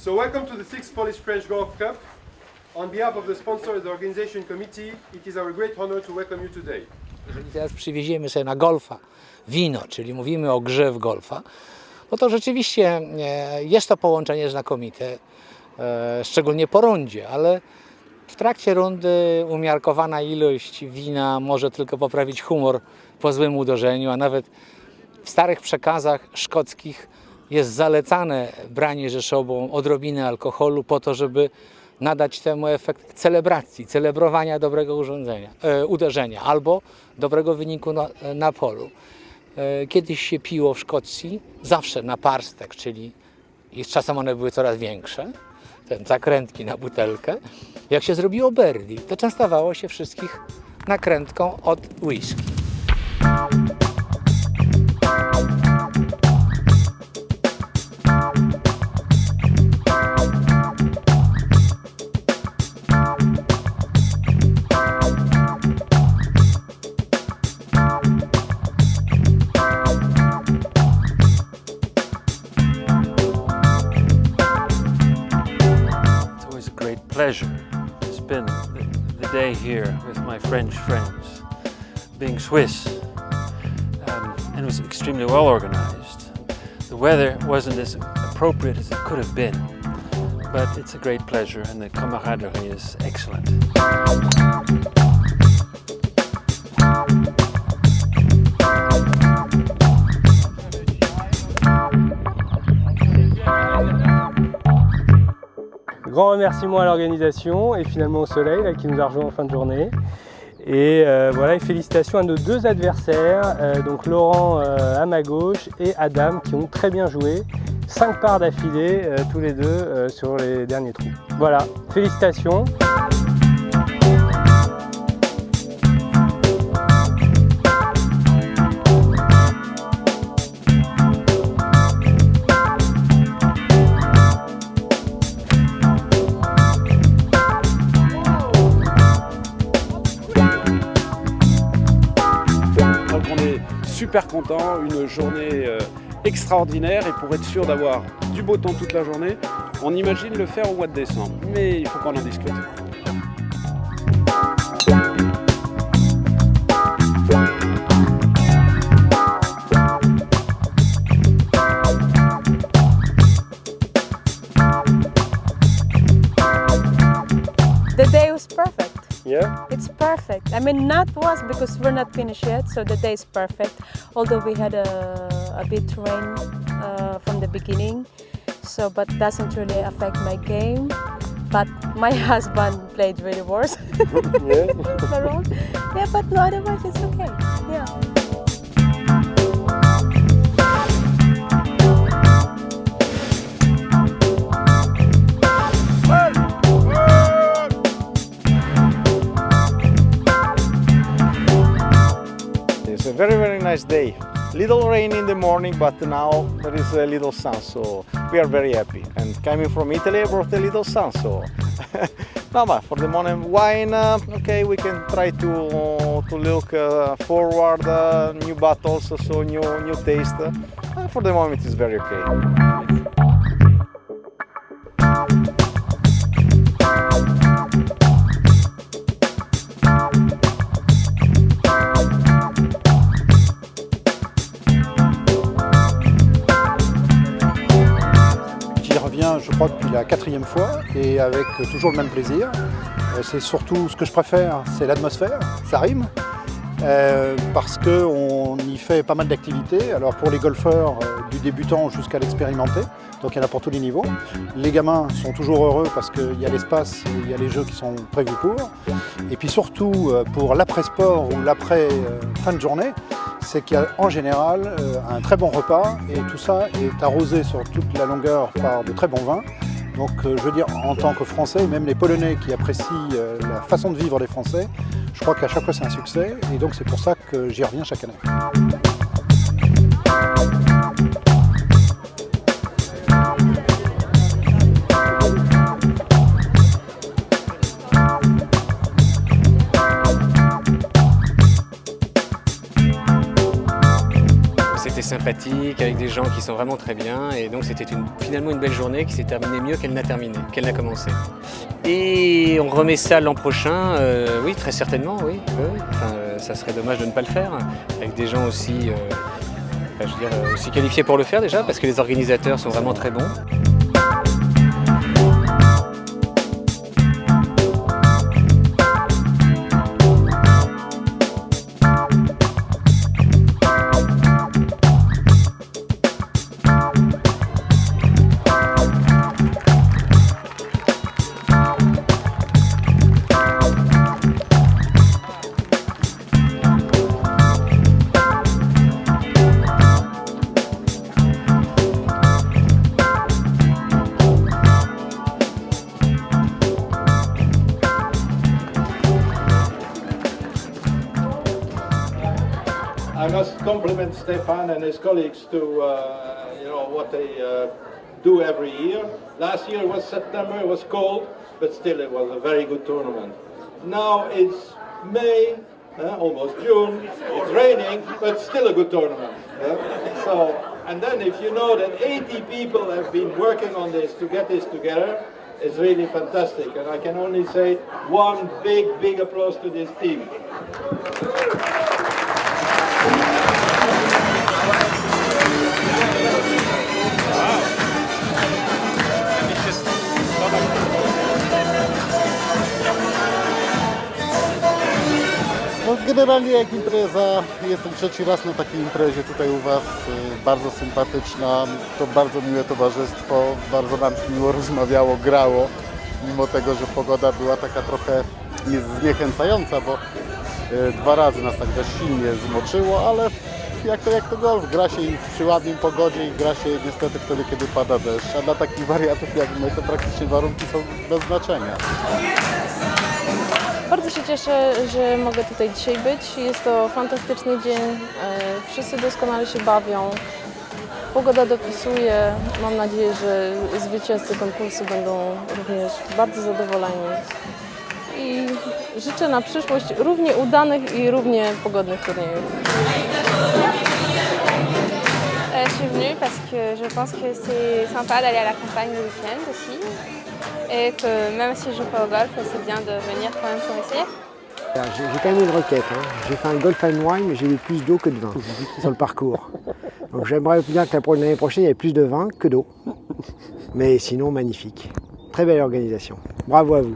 So welcome to the 6th Polish-French Golf Cup. On behalf of the sponsor and the organization committee, it is our great honor to welcome you today. Jeżeli teraz przywieziemy sobie na golfa wino, czyli mówimy o grze w golfa, no to rzeczywiście jest to połączenie znakomite, szczególnie po rundzie, ale w trakcie rundy umiarkowana ilość wina może tylko poprawić humor po złym uderzeniu, a nawet w starych przekazach szkockich jest zalecane branie ze sobą odrobiny alkoholu po to, żeby nadać temu efekt celebracji, celebrowania dobrego uderzenia albo dobrego wyniku na polu. Kiedyś się piło w Szkocji zawsze na parstek, czyli z czasem one były coraz większe, te zakrętki na butelkę. Jak się zrobiło birdie, to częstowało się wszystkich nakrętką od whisky. Pleasure to spend the day here with my French friends, being Swiss, and it was extremely well organized. The weather wasn't as appropriate as it could have been, but it's a great pleasure and the camaraderie is excellent. Grand remerciement à l'organisation et finalement au soleil là, qui nous a rejoint en fin de journée. Et voilà, et félicitations à nos deux adversaires, donc Laurent à ma gauche et Adam qui ont très bien joué. 5 parts d'affilée tous les deux sur les derniers trous. Voilà, félicitations. Super content, une journée extraordinaire et pour être sûr d'avoir du beau temps toute la journée, on imagine le faire au mois de décembre, mais il faut qu'on en discute. The day was perfect. Yeah. It's perfect. I mean, not was because we're not finished yet, so the day is perfect. Although we had a bit rain from the beginning, so but doesn't really affect my game. But my husband played really worse. Yeah. Yeah, but no, otherwise it's okay. Yeah. It's a very nice day. Little rain in the morning, but now there is a little sun, so we are very happy. And coming from Italy, I brought a little sun, so no, but for the morning wine, okay, we can try to look forward, new bottles, so new taste. For the moment, it's very okay. Je crois depuis la 4e fois et avec toujours le même plaisir. C'est surtout ce que je préfère, c'est l'atmosphère, ça rime, parce qu'on y fait pas mal d'activités. Alors pour les golfeurs, du débutant jusqu'à l'expérimenté, donc il y en a pour tous les niveaux. Les gamins sont toujours heureux parce qu'il y a l'espace et il y a les jeux qui sont prévus pour. Et puis surtout pour l'après-sport ou l'après-fin de journée, c'est qu'il y a en général un très bon repas et tout ça est arrosé sur toute la longueur par de très bons vins. Donc je veux dire, en tant que Français, même les Polonais qui apprécient la façon de vivre des Français, je crois qu'à chaque fois c'est un succès et donc c'est pour ça que j'y reviens chaque année. sympathique, avec des gens qui sont vraiment très bien. Et donc c'était finalement une belle journée qui s'est terminée mieux qu'elle n'a commencé. Et on remet ça l'an prochain, oui, très certainement, oui. Enfin, ça serait dommage de ne pas le faire, avec des gens aussi, aussi qualifiés pour le faire déjà, parce que les organisateurs sont vraiment très bons. I must compliment Stefan and his colleagues to what they do every year. Last year was September, it was cold, but still it was a very good tournament. Now it's May, almost June, it's raining, but still a good tournament. And then if you know that 80 people have been working on this to get this together, it's really fantastic. And I can only say one big applause to this team. No, generalnie jak impreza, jestem trzeci raz na takiej imprezie tutaj u Was, bardzo sympatyczna, to bardzo miłe towarzystwo, bardzo nam się miło rozmawiało, grało, mimo tego, że pogoda była taka trochę zniechęcająca, bo 2 razy nas tak dość silnie zmoczyło, ale jak to golf, gra się i przy ładnej pogodzie i gra się niestety wtedy, kiedy pada deszcz, a dla takich wariatów jak my to praktycznie warunki są bez znaczenia. Bardzo się cieszę, że mogę tutaj dzisiaj być. Jest to fantastyczny dzień, wszyscy doskonale się bawią, pogoda dopisuje. Mam nadzieję, że zwycięzcy konkursu będą również bardzo zadowoleni. I życzę na przyszłość równie udanych i równie pogodnych turniejów. Je suis venue parce que je pense que c'est sympa d'aller à la campagne le week-end aussi. Et que même si je joue pas au golf, c'est bien de venir quand même pour essayer. J'ai quand même une requête. J'ai fait un golf and wine, mais j'ai eu plus d'eau que de vin sur le parcours. Donc j'aimerais bien que l'année prochaine, il y ait plus de vin que d'eau. Mais sinon, magnifique. Très belle organisation. Bravo à vous.